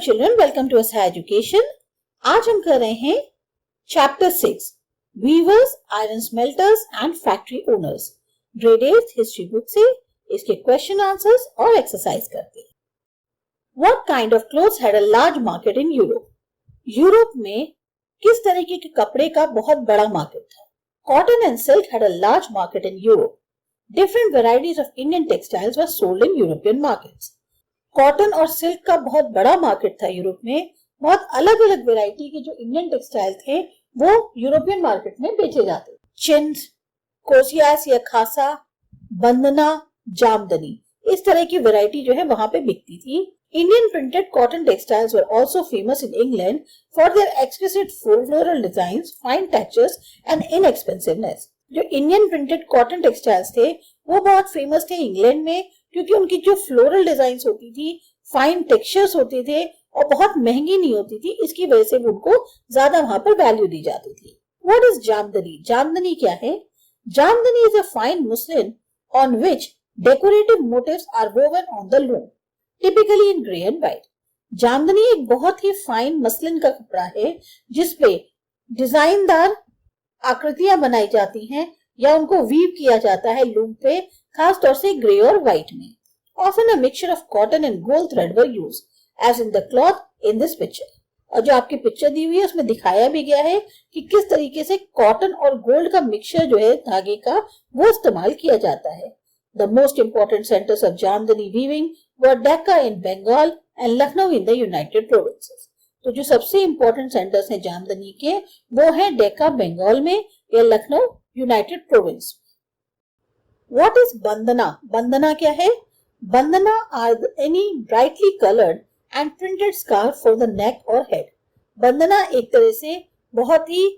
children, welcome to Assam Education. आज हम कर रहे हैं chapter 6 weavers, iron smelters and factory owners. Grade 8 history book से इसके क्वेश्चन आंसर्स और एक्सरसाइज करते हैं। What kind of clothes had a large market in Europe? Europe में किस तरीके के कपड़े का बहुत बड़ा मार्केट था? Cotton and silk had a large market in Europe. Different varieties of Indian textiles were sold in European markets. Cotton और सिल्क का बहुत बड़ा मार्केट था यूरोप में। बहुत अलग अलग वैरायटी के जो इंडियन टेक्सटाइल थे वो यूरोपियन मार्केट में बेचे जाते। चिंट्स, कोसियास या खासा, बंदना, जामदनी, इस तरह की वैरायटी जो है वहां पे बिकती थी। Indian printed cotton textiles were also famous in England for their exclusive floral designs, fine touches and inexpensiveness. जो इंडियन प्रिंटेड कॉटन टेक्सटाइल्स थे वो बहुत फेमस थे इंग्लैंड में, क्योंकि उनकी जो फ्लोरल डिजाइन्स होती थी, फाइन टेक्सचर्स होते थे और बहुत महंगी नहीं होती थी, इसकी वजह से उनको ज्यादा वहां पर वैल्यू दी जाती थी। What is Jamdani? जामदनी क्या है? Jamdani is a fine muslin on which decorative motifs are woven on the loom, typically in grey and white. Jamdani एक बहुत ही फाइन मसलिन का कपड़ा है जिसपे डिजाइनदार आकृतियां बनाई जाती हैं या उनको वीव किया जाता है लूम पे, खास तौर से ग्रे और व्हाइट में। Often a mixture of cotton and gold thread were used, as in the cloth in this picture. और जो आपकी पिक्चर दी हुई है उसमें दिखाया भी गया है कि किस तरीके से कॉटन और गोल्ड का मिक्सचर जो है धागे का वो इस्तेमाल किया जाता है। The most important centers of Jamdani weaving were Dhaka in Bengal and Lucknow in the United Provinces. तो जो सबसे इम्पोर्टेंट सेंटर्स हैं जामदनी के वो है डेक्का बंगाल में या Lucknow United province. What is bandana? Bandana क्या है? Bandana are any brightly colored and printed scarf for the neck or head. Bandana एक तरह से बहुत ही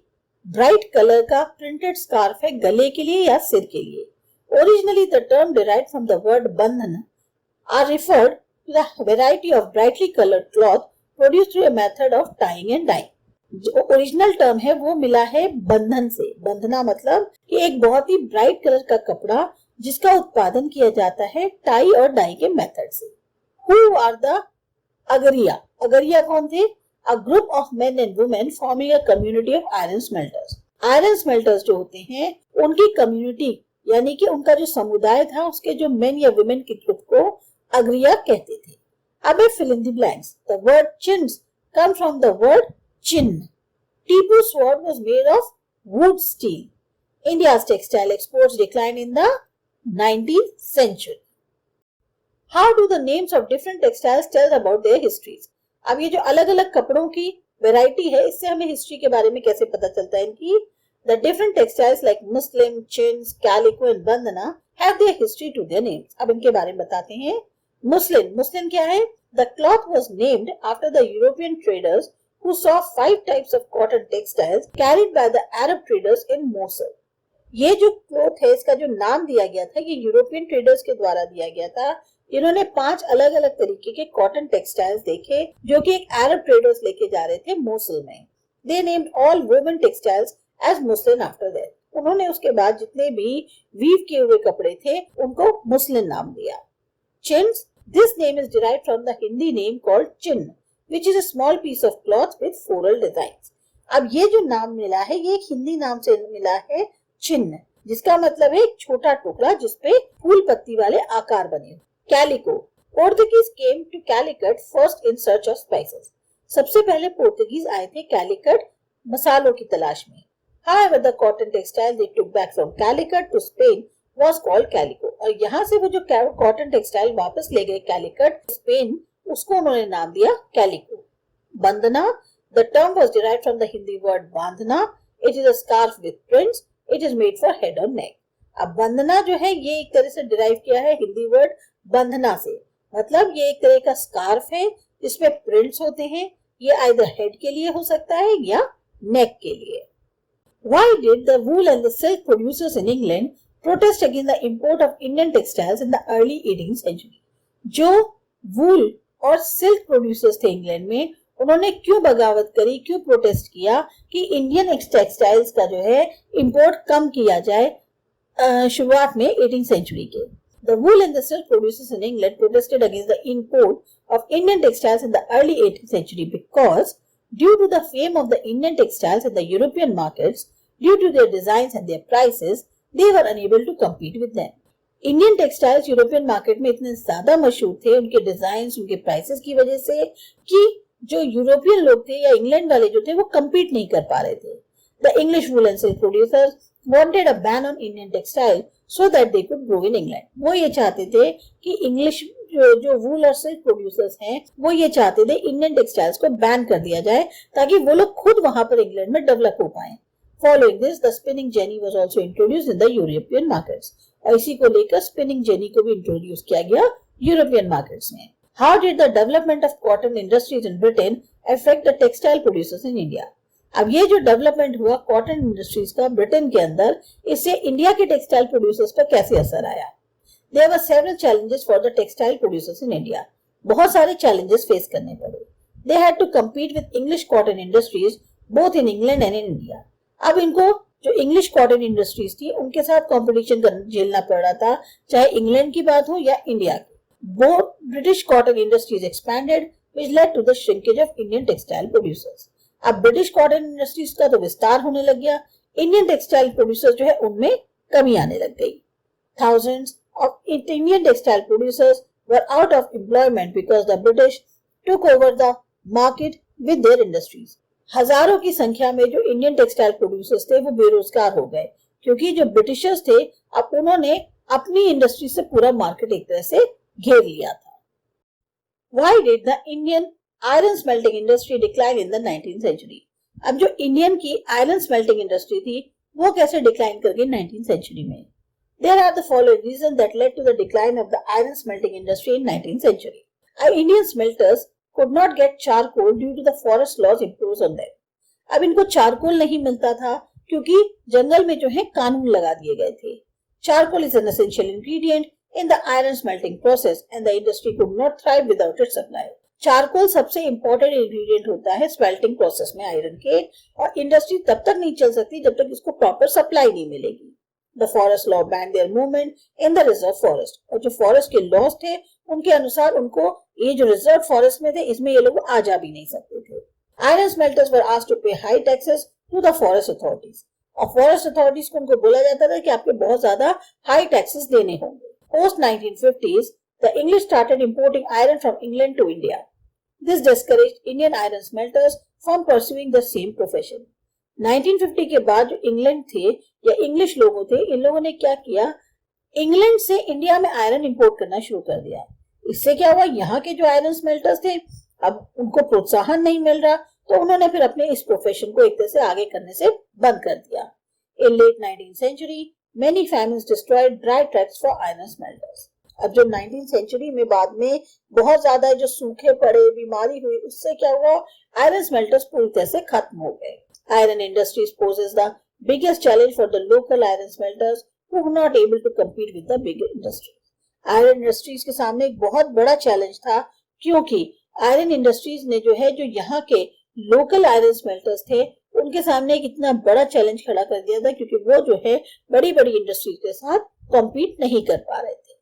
ब्राइट कलर का प्रिंटेड स्कार्फ है गले के लिए या सिर के लिए। Originally the term derived from the word bandhana are referred to the variety of brightly colored cloth produced through a method of tying and dyeing. जो ओरिजिनल टर्म है वो मिला है बंधन से। बंधना मतलब कि एक बहुत ही ब्राइट कलर का कपड़ा जिसका उत्पादन किया जाता है टाई और डाई के मेथड से। Who are the Agaria? Agaria कौन थे? A group of men and women forming a community of iron smelters. Iron smelters जो होते हैं उनकी कम्युनिटी यानी कि उनका जो समुदाय था उसके जो मेन या वुमेन के ग्रुप को अगरिया कहते थे। अब fill in the blanks. The word Chintz comes from the word chin. Tipu's sword was made of wood steel. India's textile exports declined in the 19th century. How do the names of different textiles tell about their histories? अब ये जो अलग अलग कपड़ों की variety है इससे हमें हिस्ट्री के बारे में कैसे पता चलता है इनकी? The different textiles like Muslin, Chintz, Calico and Bandhna have their history to their names. अब इनके बारे में बताते हैं। Muslin क्या है? The cloth was named after the European traders who saw 5 types of cotton textiles carried by the Arabtraders in Mosul. ये जो क्लॉथ है इसका जो नाम दिया गया था ये यूरोपियन ट्रेडर्स के द्वारा दिया गया था। इन्होंने 5 अलग अलग तरीके के कॉटन टेक्सटाइल्स देखे जो कि एक अरब ट्रेडर्स लेके जा रहे थे मोसुल में। They named all woven textiles as Muslin after that. उन्होंने उसके बाद जितने भी वीव किए हुए कपड़े थे उनको मुस्लिन नाम दिया। Chintz, this name is derived from the Hindi name called Chhin, which is a small piece of cloth with floral designs. अब ये जो नाम मिला है ये एक हिंदी नाम से मिला है चिन्ह, जिसका मतलब है एक छोटा टुकड़ा जिसपे फूल पत्ती वाले आकार बने। Calico, Portuguese came to Calicut first in search of spices. सबसे पहले पोर्तुगीज आए थे कैलिकट मसालों की तलाश में। However, the cotton textile they took back from Calicut to Spain was called Calico. और यहाँ से वो जो कॉटन टेक्सटाइल वापस ले गए कैलिकट स्पेन उसको उन्होंने नाम दिया calico. Bandanna, the term was derived from the Hindi word bandhna. It is a scarf with prints. It is made for head or neck. अब बंदना जो है ये एक तरह से डिराइव किया है हिंदी वर्ड बंधना से, मतलब ये एक तरह का स्कार्फ है जिसमें प्रिंट्स होते हैं। ये आइदर हेड के लिए हो सकता है या नेक के लिए। Why did the wool and the silk producers in England protest against the import of Indian textiles in the early 18th century? जो वूल और सिल्क प्रोड्यूसर्स थे इंग्लैंड में उन्होंने क्यों बगावत करी, क्यों प्रोटेस्ट किया कि इंडियन टेक्सटाइल्स का जो है इंपोर्ट कम किया जाए शुरुआत में 18th सेंचुरी के? The wool and the silk producers in England protested against the import of Indian textiles in the early 18th century because, due to the fame of the Indian textiles in the European markets, due to their designs and their prices, they were unable to compete with them. Indian textiles European market में इतने ज्यादा मशहूर थे उनके designs, उनके prices की वजह से कि जो यूरोपियन लोग थे या इंग्लैंड वाले जो थे वो कम्पीट नहीं कर पा रहे थे. The English wool and silk producers wanted a ban on Indian textile so that they could grow in England. वो ये चाहते थे कि इंग्लिश जो वूल और सिल्क प्रोड्यूसर्स हैं वो ये चाहते थे इंडियन टेक्सटाइल्स को बैन कर दिया जाए ताकि वो लोग खुद वहां पर इंग्लैंड में डेवलप हो पाए. Following this, the spinning jenny was also introduced in the European markets. और इसी को लेकर स्पिनिंग जेनी को भी इंट्रोड्यूस किया गया यूरोपियन मार्केट्स में. How did the development of cotton industries in Britain affect the textile producers in India. अब ये जो डेवलपमेंट हुआ कॉटन इंडस्ट्रीज का ब्रिटेन के अंदर, इससे इंडिया के टेक्सटाइल प्रोड्यूसर्स पर कैसे असर आया. There were several challenges for the textile producers in India. बहुत सारे चैलेंजेस फेस करने पड़े. They had to compete with English cotton industries both in England and in India. अब इनको जो इंग्लिश कॉटन इंडस्ट्रीज थी उनके साथ कंपटीशन झेलना पड़ रहा था, चाहे इंग्लैंड की बात हो या इंडिया की. Both British cotton industries expanded which led to the shrinkage of Indian textile producers. अब ब्रिटिश कॉटन इंडस्ट्रीज का तो विस्तार होने लग गया, इंडियन टेक्सटाइल प्रोड्यूसर्स जो है उनमें कमी आने लग गई. Thousands of Indian textile producers were out of employment because the British took over the market with their industries. हजारों की संख्या में जो इंडियन टेक्सटाइल प्रोड्यूसर्स थे वो बेरोजगार हो गए क्योंकि जो ब्रिटिशर्स थे अब उन्होंने अपनी इंडस्ट्री से पूरा मार्केट एक तरह से घेर लिया था. Why did the Indian iron smelting industry decline in the 19th century? अब जो इंडियन की आयरन स्मेल्टिंग इंडस्ट्री थी वो कैसे डिक्लाइन कर गई 19th सेंचुरी में. There are the following reasons that led to the decline of the iron smelting industry in 19th century. Indian smelters could not get charcoal due to the forest laws imposed on them. अब इनको charcoal नहीं मिलता था क्योंकि जंगल में जो है कानून लगा दिए गए थे. Charcoal is an essential ingredient in the iron smelting process and the industry could not thrive without its supply. Charcoal सबसे इंपॉर्टेंट इंग्रेडिएंट होता है स्मेल्टिंग प्रोसेस में आयरन के, और इंडस्ट्री तब तक नहीं चल सकती जब तक इसको प्रॉपर सप्लाई नहीं मिलेगी. The forest law banned their movement in the reserve forest. और जो फॉरेस्ट के लॉज थे उनके अनुसार उनको ये जो रिजर्व फॉरेस्ट में थे इसमें ये लोग आ जा भी नहीं सकते थे. Iron smelters were asked to pay high taxes to the forest authorities. और फॉरेस्ट अथॉरिटीज को उनको बोला जाता था कि आपके बहुत ज्यादा हाई टैक्सेस देने होंगे. Post 1950s, the English started importing iron from England to India. This discouraged Indian iron smelters from pursuing the same profession. 1950 के बाद जो इंग्लैंड थे या इंग्लिश लोगों थे, इन लोगों ने क्या किया, इंग्लैंड से इंडिया में आयरन इंपोर्ट करना शुरू कर दिया. इससे क्या हुआ, यहाँ के जो आयरन स्मेल्टर्स थे अब उनको प्रोत्साहन नहीं मिल रहा तो उन्होंने फिर अपने इस प्रोफेशन को एक तरह से आगे करने से बंद कर दिया. इन late 19th century, many famines destroyed dry tracts for iron smelters. अब जो 19th सेंचुरी में बाद में बहुत ज्यादा जो सूखे पड़े, बीमारी हुई, उससे क्या हुआ, आयरन स्मेल्टर्स पूरी तरह से खत्म हो गए. Iron industries poses the biggest challenge for the local iron smelters who were not able to compete with the big industries. Iron industries के सामने एक बहुत बड़ा चैलेंज था क्योंकि आयरन इंडस्ट्रीज ने जो है जो यहाँ के लोकल आयरन स्मेल्टर्स थे उनके सामने एक इतना बड़ा चैलेंज खड़ा कर दिया था क्योंकि वो जो है बड़ी बड़ी इंडस्ट्रीज के साथ कॉम्पीट नहीं कर पा रहे थे.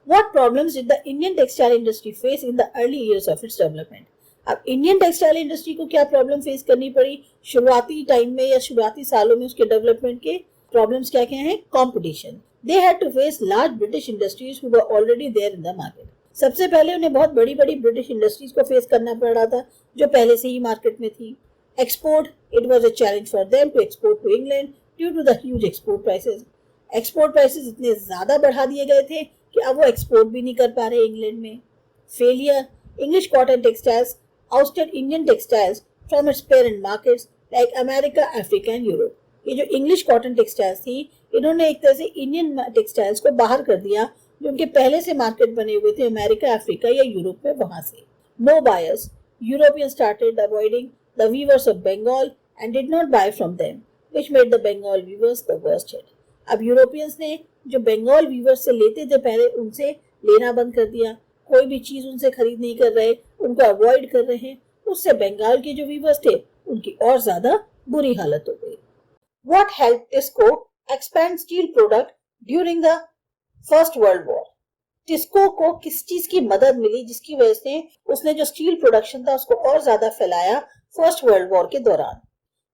What problems did the Indian textile industry face in the early years of its development? अब इंडियन टेक्सटाइल इंडस्ट्री को क्या प्रॉब्लम फेस करनी पड़ी शुरुआती टाइम में या शुरुआती सालों में, उसके डेवलपमेंट के प्रॉब्लम्स क्या क्या हैं. Competition. They had to face large British industries who were already there in the market. सबसे पहले उन्हें बहुत बड़ी बड़ी ब्रिटिश इंडस्ट्रीज को फेस करना पड़ रहा था जो पहले से ही मार्केट में थी. Export. It was a challenge for them to export to England due to the huge export prices. Export prices इतने ज्यादा बढ़ा दिए गए थे कि अब वो एक्सपोर्ट भी नहीं कर पा रहे इंग्लैंड में. Failure. English cotton textiles ousted Indian textiles from its parent markets like America, Africa and Europe. ये जो इंग्लिश कॉटन टेक्सटाइल्स थी इन्होंने एक तरह से इंडियन टेक्सटाइल्स को बाहर कर दिया जो उनके पहले से मार्केट बने हुए थे अमेरिका, अफ्रीका या यूरोप में, वहां से. No buyers. European started avoiding the weavers of Bengal and did not buy from them which made the Bengal weavers the worst hit. अब यूरोपियंस ने जो बंगाल वीवर्स से लेते थे पहले उनसे लेना बंद कर दिया, कोई भी चीज उनसे खरीद नहीं कर रहे, उनको अवॉइड कर रहे हैं. उससे बंगाल के जो वीवर्स थे उनकी और ज्यादा बुरी हालत हो गई. What helped Tisco expand steel product during the First World War? TISCO को किस चीज की मदद मिली जिसकी वजह से उसने जो स्टील प्रोडक्शन था उसको और ज्यादा फैलाया फर्स्ट वर्ल्ड वॉर के दौरान।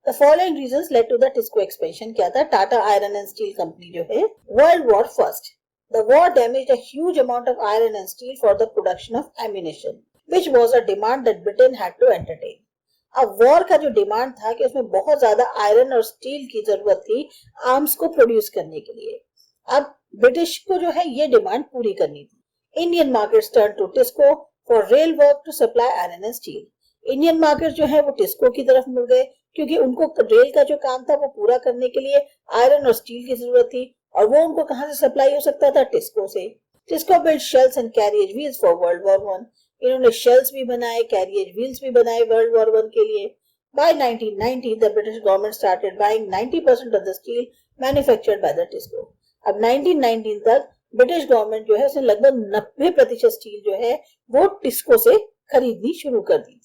The following reasons led to the TISCO expansion। क्या था? Tata iron and steel company जो है world war first. The war damaged a huge amount of iron and steel for the production of ammunition, which was a demand that Britain had to entertain। अब war का जो demand था कि उसमें बहुत ज्यादा आयरन और स्टील की जरूरत थी आर्म्स को प्रोड्यूस करने के लिए। अब ब्रिटिश को जो है ये डिमांड पूरी करनी थी। Indian markets turn to TISCO for rail work to supply iron and steel. Indian market जो है वो टिस्को की तरफ मुड़ गए क्योंकि उनको रेल का जो काम था वो पूरा करने के लिए आयरन और स्टील की जरूरत थी और वो उनको कहां से सप्लाई हो सकता था? टिस्को से। TISCO build shells and carriage wheels for world war one. इन्होंने शेल्स भी बनाए, कैरियज व्हील्स भी बनाए वर्ल्ड वॉर वन के लिए। By 1990, the British government started buying 90% of the steel manufactured by the TISCO। अब 1919 तक ब्रिटिश गवर्नमेंट जो है उसने लगभग 90% स्टील जो है वो टिस्को से खरीदनी शुरू कर दी।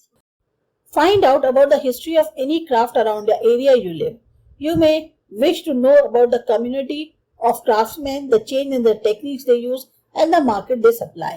Find out about the history of any craft around the area you live. You may wish to know about the community of craftsmen, the change in the techniques they use, and the market they supply.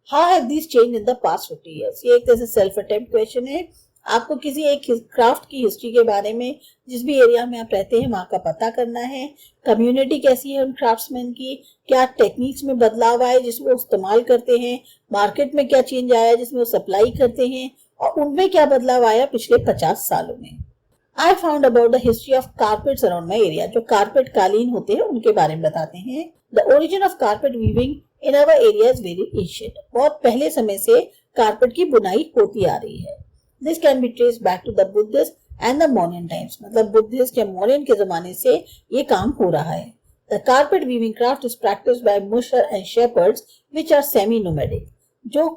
How have these changed in the past 50 years? ये एक तरह से self attempt question है। आपको किसी एक craft की history के बारे में जिस भी एरिया में आप रहते हैं वहां का पता करना है। कम्युनिटी कैसी है उन क्राफ्ट्समैन की, क्या टेक्निक्स में बदलाव आए जिसमें वो इस्तेमाल करते हैं, मार्केट में क्या चेंज आया जिसमें वो सप्लाई करते हैं और उनमें क्या बदलाव आया पिछले 50 सालों में। I found about the history of carpets around my area। जो कारपेट कालीन होते हैं उनके बारे में बताते हैं। The origin of carpet weaving in our area is very ancient। बहुत पहले समय से कारपेट की बुनाई होती आ रही है। This can be traced back to the Buddhist and the Mauryan times। मतलब बुद्धिस्ट या मौर्यन के जमाने से ये काम हो रहा है। The carpet weaving craft is practiced by mushar and shepherds which are semi-nomadic। जो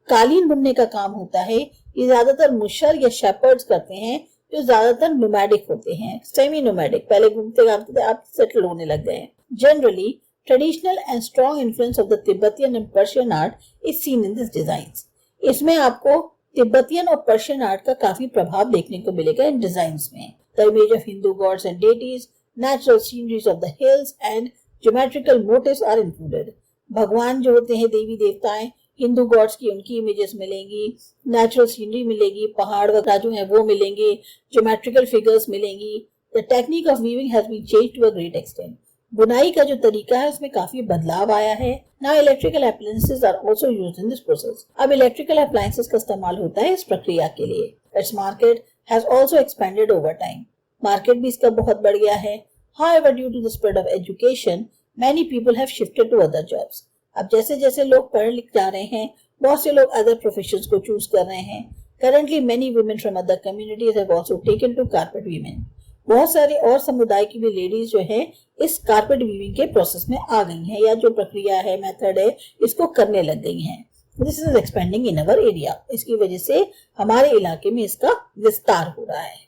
कालीन बुनने का काम होता है ये ज्यादातर मुशर या शेपर्ड्स करते हैं जो ज्यादातर नोमैडिक होते हैं, सेमी नोमैडिक, पहले घूमते घामते आप सेटल होने लग गए हैं। Generally traditional and strong influence of the Tibetan and Persian art is seen in this designs. इसमें आपको तिब्बतियन और पर्शियन आर्ट का काफी प्रभाव देखने को मिलेगा इन डिजाइंस में। The image of Hindu gods and deities, natural sceneries of the hills and geometrical motifs are included. भगवान जो होते हैं, देवी देवताएं, हिंदू गॉड्स की उनकी इमेजेस मिलेंगी, नेचुरल सीनरी मिलेगी, पहाड़ वगैरह जो है वो मिलेंगे, ज्योमेट्रिकल फिगर्स मिलेंगी। The technique of weaving has been changed to a great extent. बुनाई का जो तरीका है उसमें काफी बदलाव आया है। Now electrical appliances are also used in this process. अब इलेक्ट्रिकल अप्लायंसेस का इस्तेमाल होता है इस प्रक्रिया के लिए। Its market has also expanded over time. Market भी इसका बहुत बढ़ गया है। However due to the spread of education many people have shifted to other jobs. अब जैसे जैसे लोग पढ़ लिख जा रहे हैं बहुत से लोग अदर प्रोफेशंस को चूज कर रहे हैं। Currently many women from other communities have also taken to carpet weaving. बहुत सारे और समुदाय की भी लेडीज जो है इस कारपेट वीविंग के प्रोसेस में आ गई हैं या जो प्रक्रिया है, मेथड है, इसको करने लग गई हैं। This is expanding in our area. इसकी वजह से हमारे इलाके में इसका विस्तार हो रहा है।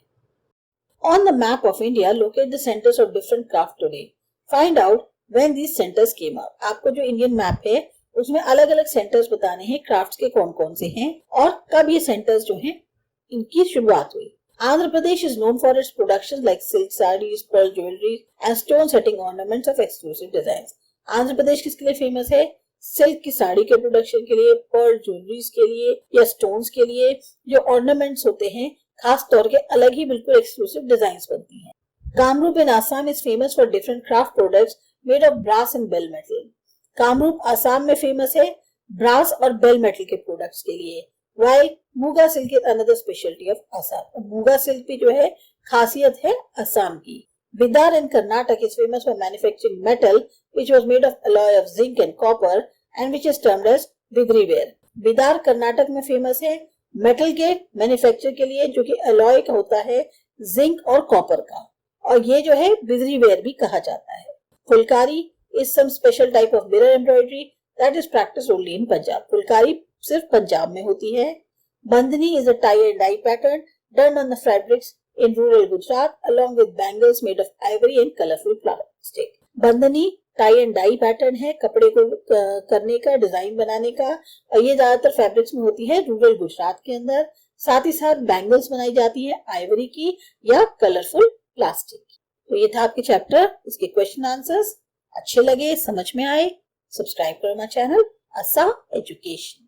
On the map of India locate the centres of different craft today. Find out When these centers came up। आपको जो इंडियन मैप है उसमें अलग अलग सेंटर्स बताने हैं क्राफ्ट्स के कौन कौन से हैं और कब ये सेंटर्स जो हैं इनकी शुरुआत हुई। Andhra Pradesh is known for its production like silk saris, pearl jewellery and stone setting ornaments of exclusive designs. Andhra Pradesh किसके लिए फेमस है? सिल्क की साड़ी के प्रोडक्शन के लिए, पर्ल ज्वेलरीज के लिए या स्टोन्स के लिए जो ऑर्नामेंट्स होते हैं खास तौर के अलग ही बिल्कुल एक्सक्लूसिव डिजाइंस बनती हैं। Kamrup in Assam is famous for different craft products made of brass and bell metal। Kamrup Assam में फेमस है ब्रास और बेल मेटल के प्रोडक्ट्स के लिए। while Muga silk is another speciality of Assam. Muga silk भी जो है खासियत है आसाम की। Bidar in Karnataka is famous for manufacturing metal which was made of alloy of zinc and copper and which is termed as Bidri ware. Bidar Karnataka में फेमस है मेटल के मैन्युफैक्चर के लिए जो कि अलॉय का होता है जिंक और कॉपर का, और ये जो है बिदरी वेयर भी कहा जाता है। Phulkari is some special type of mirror embroidery that is practiced only in Punjab। Phulkari सिर्फ पंजाब में होती है। बंधनी is a tie and dye pattern done on the fabrics in rural Gujarat along with bangles made of ivory and colorful plastic। Bandhani tie and dye pattern है कपड़े को करने का, design बनाने का, और ये ज्यादातर फैब्रिक्स में होती है रूरल गुजरात के अंदर। साथ ही साथ बैंगल्स बनाई जाती है आइवरी की या कलरफुल प्लास्टिक की। तो ये था आपके चैप्टर, इसके क्वेश्चन आंसर्स। अच्छे लगे, समझ में आए, Subscribe करो my channel Assam Education.